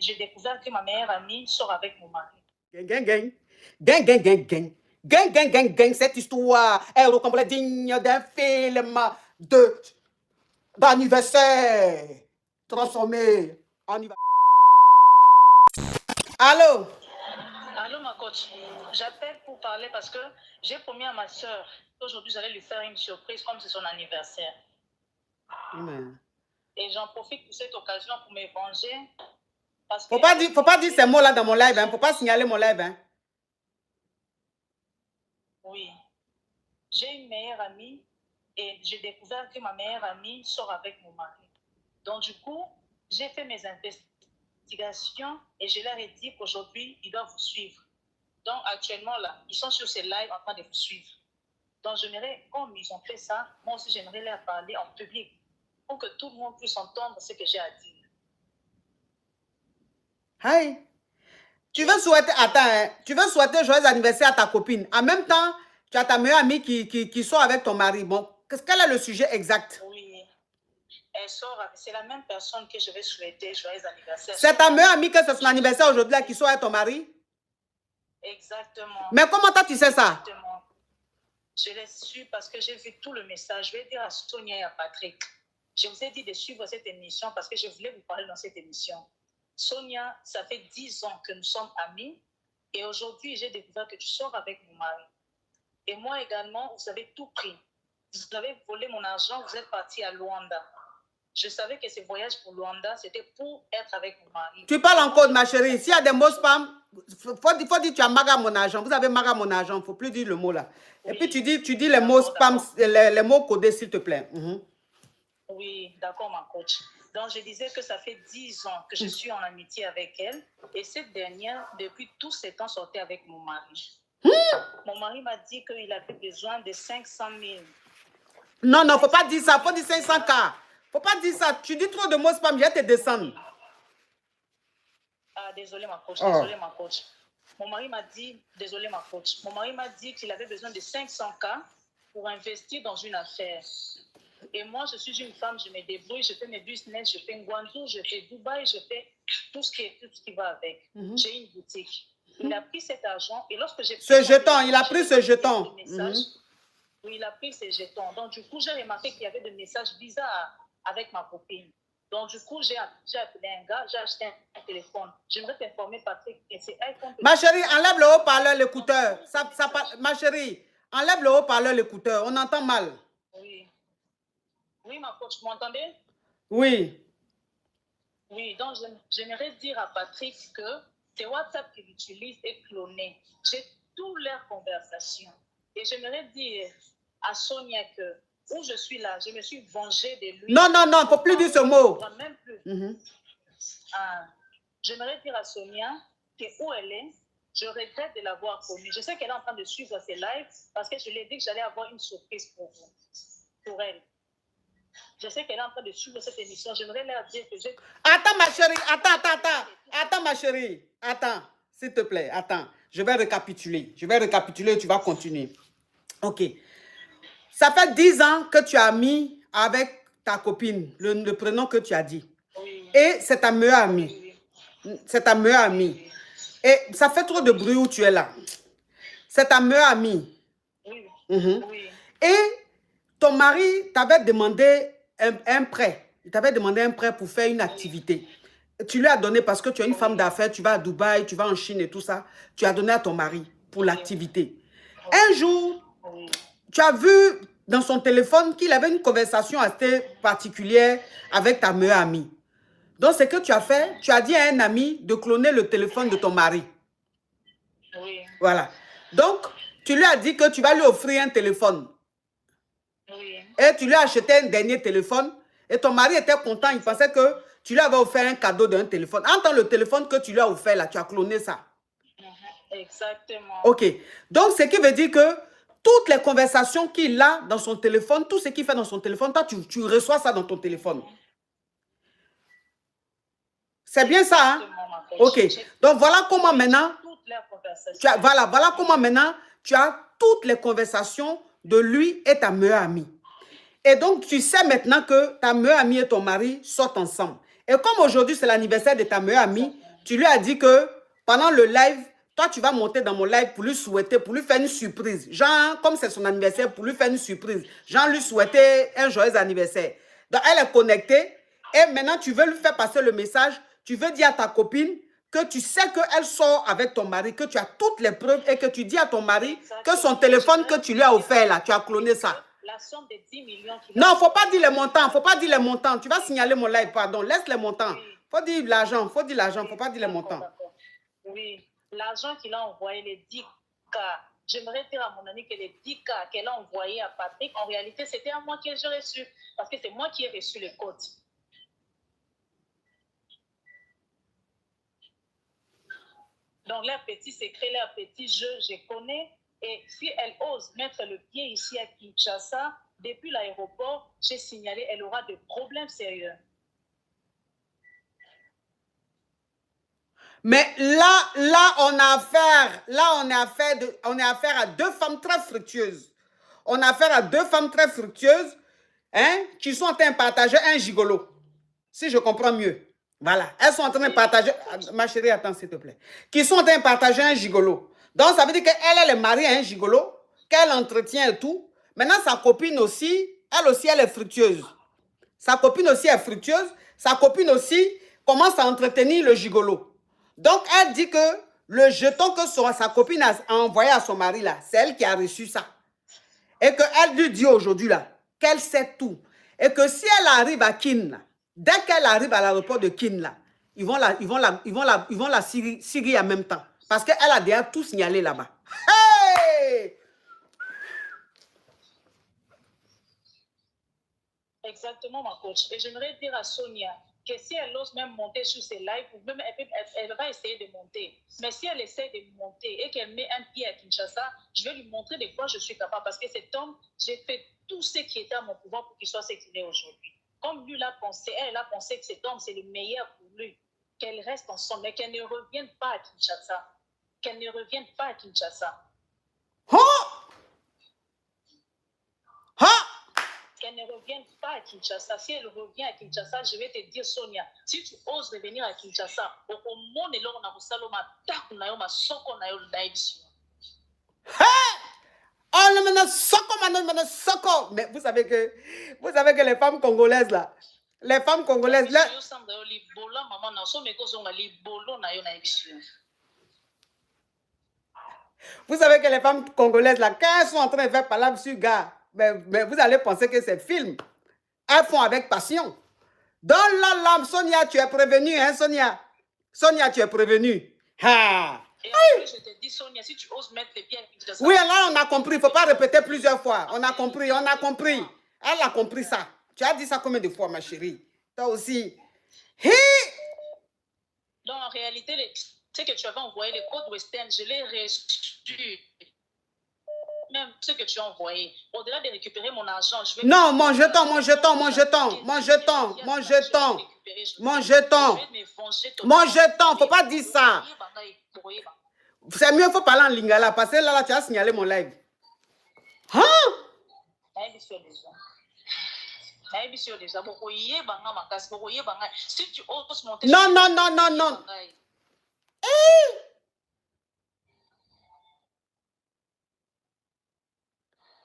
j'ai découvert que ma meilleure amie sort avec mon mari. Gang, gang, gang. Gang, gang, gang, gang. Gang, gang, gang, gang. Cette histoire est ressemble digne d'un film d'anniversaire transformé en... Allô? Allô, ma coach. J'appelle pour parler parce que j'ai promis à ma soeur qu'aujourd'hui, j'allais lui faire une surprise comme c'est son anniversaire. Et j'en profite pour cette occasion pour me venger. Faut pas dire ces mots-là dans mon live, hein. Faut pas signaler mon live, hein. Oui. J'ai une meilleure amie et j'ai découvert que ma meilleure amie sort avec mon mari. Donc, du coup, j'ai fait mes investigations et je leur ai dit qu'aujourd'hui, ils doivent vous suivre. Donc, actuellement, là, ils sont sur ces lives en train de vous suivre. Donc, j'aimerais, comme ils ont fait ça, moi aussi, j'aimerais leur parler en public pour que tout le monde puisse entendre ce que j'ai à dire. Hi. Tu veux souhaiter, attends, hein, tu veux souhaiter joyeux anniversaire à ta copine. En même temps, tu as ta meilleure amie qui sort avec ton mari. Bon, quel est le sujet exact? Oui. Elle sort, c'est la même personne que je vais souhaiter joyeux anniversaire. C'est ta meilleure amie que c'est son anniversaire aujourd'hui qui sort avec ton mari? Exactement. Mais comment toi tu sais ça? Exactement. Je l'ai su parce que j'ai vu tout le message. Je vais dire à Sonia et à Patrick. Je vous ai dit de suivre cette émission parce que je voulais vous parler dans cette émission. Sonia, ça fait 10 ans que nous sommes amis et aujourd'hui, j'ai découvert que tu sors avec mon mari. Et moi également, vous avez tout pris. Vous avez volé mon argent, vous êtes parti à Luanda. Je savais que ce voyage pour Luanda, c'était pour être avec mon mari. Tu parles encore de ma chérie. S'il y a des mots spam, faut dire tu as maga mon argent. Vous avez maga mon argent. Il ne faut plus dire le mot là. Oui. Et puis tu dis les mots spam, les mots codés s'il te plaît. Oui, d'accord ma coach. Donc je disais que ça fait 10 ans que je suis en amitié avec elle. Et cette dernière, depuis tous ces temps, sortait avec mon mari. Mon mari m'a dit qu'il avait besoin de 500 000. Non, il ne faut pas dire ça. Il faut dire 500 000. Faut pas dire ça. Tu dis trop de mots spam, je vais te descendre. Ah, désolé ma coach, désolé ma coach. Mon mari m'a dit, désolé ma coach, mon mari m'a dit qu'il avait besoin de 500 000 pour investir dans une affaire. Et moi, je suis une femme, je me débrouille, je fais mes business, je fais Ngwandu, je fais Dubaï, je fais tout ce qui va avec. J'ai une boutique. Il a pris cet argent et lorsque j'ai... Ce jeton, il a pris ce jeton. Oui, il a pris ces jetons. Donc, du coup, j'ai remarqué qu'il y avait des messages bizarres avec ma copine. Donc, du coup, j'ai appelé un gars, j'ai acheté un téléphone. J'aimerais t'informer, Patrick, et c'est iPhone. Ma chérie, enlève le haut-parleur, l'écouteur. Ma chérie, enlève le haut-parleur, l'écouteur. On entend mal. Oui. Oui, ma coach, vous m'entendez? Oui. Oui, donc j'aimerais dire à Patrick que c'est WhatsApp qu'il utilise est cloné. J'ai toutes leurs conversations. Et j'aimerais dire à Sonia que où je suis là, je me suis vengée de lui. Non, non, non, il ne faut plus dire ce mot. Même plus. J'aimerais dire à Sonia que où elle est, je regrette de l'avoir connue. Je sais qu'elle est en train de suivre ses lives parce que je lui ai dit que j'allais avoir une surprise pour vous, pour elle. Je sais qu'elle est en train de suivre cette émission. J'aimerais leur dire que j'ai... Attends, ma chérie. Attends, ma chérie. Attends, s'il te plaît. Attends. Je vais récapituler. Et tu vas continuer. OK. Ça fait 10 ans que tu as mis avec ta copine, le prénom que tu as dit. Oui. Et c'est ta meilleure amie. Oui. C'est ta meilleure amie. Oui. Et ça fait trop de bruit où tu es là. C'est ta meilleure amie. Oui. Oui. Et ton mari t'avait demandé un prêt. Il t'avait demandé un prêt pour faire une activité. Tu lui as donné parce que tu es une femme d'affaires, tu vas à Dubaï, tu vas en Chine et tout ça. Tu as donné à ton mari pour l'activité. Un jour, tu as vu dans son téléphone qu'il avait une conversation assez particulière avec ta meilleure amie. Donc, ce que tu as fait, tu as dit à un ami de cloner le téléphone de ton mari. Oui. Voilà. Donc, tu lui as dit que tu vas lui offrir un téléphone. Oui. Et tu lui as acheté un dernier téléphone. Et ton mari était content. Il pensait que tu lui avais offert un cadeau d'un téléphone. Entends le téléphone que tu lui as offert là, tu as cloné ça. Exactement. OK. Donc, ce qui veut dire que toutes les conversations qu'il a dans son téléphone, tout ce qu'il fait dans son téléphone, toi, tu reçois ça dans ton téléphone. C'est bien ça, hein? OK. Donc, voilà comment maintenant... Voilà comment maintenant tu as toutes les conversations de lui et ta meilleure amie. Et donc, tu sais maintenant que ta meilleure amie et ton mari sortent ensemble. Et comme aujourd'hui, c'est l'anniversaire de ta meilleure amie, Tu lui as dit que pendant le live, toi, tu vas monter dans mon live pour lui souhaiter, pour lui faire une surprise. Genre, comme c'est son anniversaire, pour lui faire une surprise. Genre, lui souhaiter un joyeux anniversaire. Donc, elle est connectée. Et maintenant, tu veux lui faire passer le message. Tu veux dire à ta copine que tu sais qu'elle sort avec ton mari, que tu as toutes les preuves et que tu dis à ton mari que son téléphone que tu lui as offert, là, tu as cloné ça. La somme de 10 millions. Non, il ne faut pas dire les montants. Faut pas dire les montants. Tu vas signaler mon live, pardon. Laisse les montants. Il faut dire l'argent. Il faut dire l'argent. Il ne faut pas dire les montants. Oui, l'argent qu'il a envoyé, les 10K. J'aimerais dire à mon ami que les 10K qu'elle a envoyé à Patrick, en réalité, c'était à moi que j'ai reçu. Parce que c'est moi qui ai reçu les codes. Donc, leur petit secret, leur petit jeu, je connais. Et si elle ose mettre le pied ici à Kinshasa, depuis l'aéroport, j'ai signalé, elle aura des problèmes sérieux. Mais là, on a affaire à deux femmes très fructueuses. On a affaire à deux femmes très fructueuses, hein, qui sont en train de partager un gigolo. Si je comprends mieux. Voilà. Elles sont en train de partager... Ma chérie, attends, s'il te plaît. Qui sont en train de partager un gigolo. Donc, ça veut dire qu'elle est mariée à un gigolo, qu'elle entretient et tout. Maintenant, sa copine aussi, elle est fructueuse. Sa copine aussi est fructueuse. Sa copine aussi commence à entretenir le gigolo. Donc, elle dit que le jeton que sa copine a envoyé à son mari, là, c'est elle qui a reçu ça. Et qu'elle lui dit aujourd'hui, là, qu'elle sait tout. Et que si elle arrive à Kin, là, dès qu'elle arrive à l'aéroport de Kin, là, ils vont la Syrie en même temps. Parce qu'elle a déjà tout signalé là-bas. Hey! Exactement, ma coach. Et j'aimerais dire à Sonia que si elle ose même monter sur ses lives, ou même elle va essayer de monter. Mais si elle essaie de monter et qu'elle met un pied à Kinshasa, je vais lui montrer de quoi je suis capable. Parce que cet homme, j'ai fait tout ce qui était à mon pouvoir pour qu'il soit ce qu'il est aujourd'hui. Comme lui l'a pensé, elle a pensé que cet homme, c'est le meilleur pour lui. Qu'elle reste ensemble, mais qu'elle ne revienne pas à Kinshasa. Qu'elle ne revienne pas à Kinshasa. Oh! Oh! Qu'elle ne revienne pas à Kinshasa. Si elle revient à Kinshasa, je vais te dire, Sonia, si tu oses revenir à Kinshasa, au monde est là, on a oh non, soko. Mais vous savez que les femmes congolaises là, là. Vous savez que les femmes congolaises là, quand elles sont en train de faire palabre sur gars, mais vous allez penser que c'est film. Elles font avec passion. Dans la lame, Sonia, tu es prévenue, hein, Sonia? Sonia, tu es prévenue. Ha! Et après, je te dis, Sonia, si tu oses mettre les pieds... Oui, là, on a compris. Il ne faut pas répéter plusieurs fois. On a compris. Elle a compris ça. Tu as dit ça combien de fois, ma chérie? Toi aussi. Hi! Donc, en réalité, ce que tu avais envoyé, les codes western, je l'ai reçu. Même ce que tu as envoyé. Au-delà de récupérer mon argent, je vais... Non, mon jeton. Faut pas dire ça. C'est mieux, il faut parler en lingala. Parce que là, tu as signalé mon live. Hein? Non. Hey!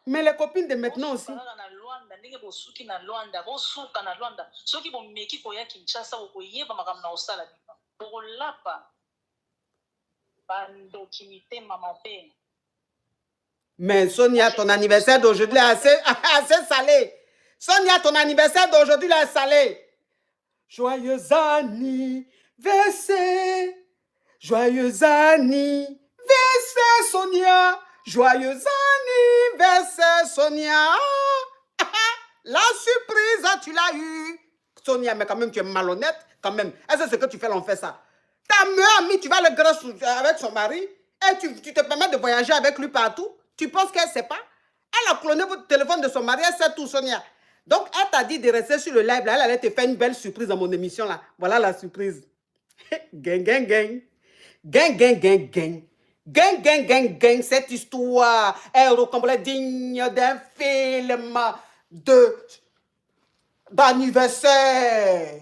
Mais les copines de maintenant aussi. Mais Sonia, ton anniversaire d'aujourd'hui est assez salé. Sonia, ton anniversaire d'aujourd'hui est salé. Joyeux anniversaire. Joyeux anniversaire, Sonia. Joyeux anniversaire, Sonia. La surprise, tu l'as eu. Sonia, mais quand même, tu es malhonnête. Quand même. Est-ce que ce que tu fais, l'on fait ça? Ta meilleure amie, tu vas le grâce avec son mari et tu te permets de voyager avec lui partout. Tu penses qu'elle ne sait pas? Elle a cloné votre téléphone de son mari, elle sait tout, Sonia. Donc, elle t'a dit de rester sur le live, là. Elle allait te faire une belle surprise dans mon émission, là. Voilà la surprise. Gang, gang, gang. Gang, gang, gang, gang. Gang, gang, gang, gang. Cette histoire est complète digne d'un film d'anniversaire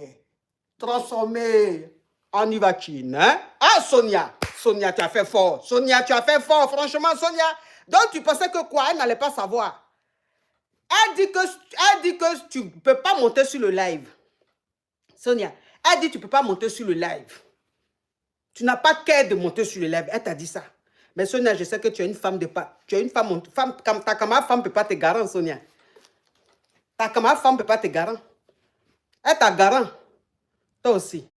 transformé On y va, Chine. Hein? Ah, Sonia. Sonia, tu as fait fort. Sonia, tu as fait fort. Franchement, Sonia. Donc, tu pensais que quoi? Elle n'allait pas savoir. Elle dit que tu ne peux pas monter sur le live. Sonia, elle dit que tu ne peux pas monter sur le live. Tu n'as pas qu'à de monter sur le live. Elle t'a dit ça. Mais Sonia, je sais que tu es une femme de pas. Tu es une femme ta camarade femme ne peut pas te garantir, Sonia. Ta camarade femme ne peut pas te garantir. Elle t'a garant. Toi aussi.